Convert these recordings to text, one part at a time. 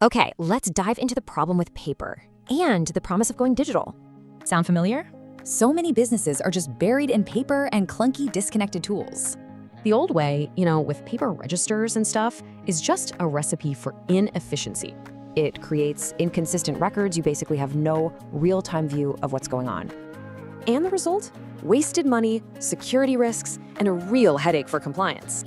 Okay, let's dive into the problem with paper and the promise of going digital. Sound familiar? So many businesses are just buried in paper and clunky, disconnected tools. The old way, with paper registers and stuff, is just a recipe for inefficiency. It creates inconsistent records. You basically have no real-time view of what's going on. And the result? Wasted money, security risks, and a real headache for compliance.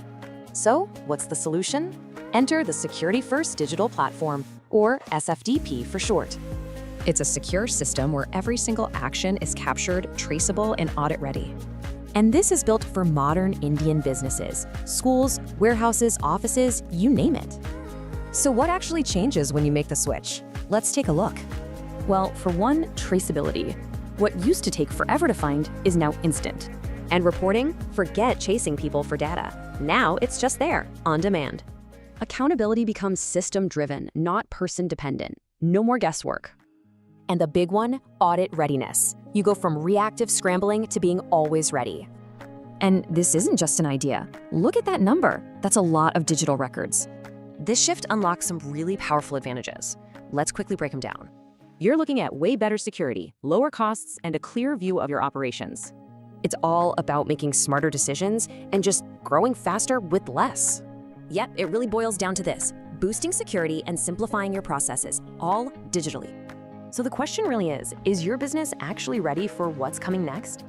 So, what's the solution? Enter the Security First Digital Platform, or SFDP for short. It's a secure system where every single action is captured, traceable, and audit-ready. And this is built for modern Indian businesses, schools, warehouses, offices, you name it. So what actually changes when you make the switch? Let's take a look. Well, for one, traceability. What used to take forever to find is now instant. And reporting? Forget chasing people for data. Now it's just there, on demand. Accountability becomes system-driven, not person-dependent. No more guesswork. And the big one, audit readiness. You go from reactive scrambling to being always ready. And this isn't just an idea. Look at that number. That's a lot of digital records. This shift unlocks some really powerful advantages. Let's quickly break them down. You're looking at way better security, lower costs, and a clear view of your operations. It's all about making smarter decisions and just growing faster with less. Yep, it really boils down to this: boosting security and simplifying your processes, all digitally. So the question really is your business actually ready for what's coming next?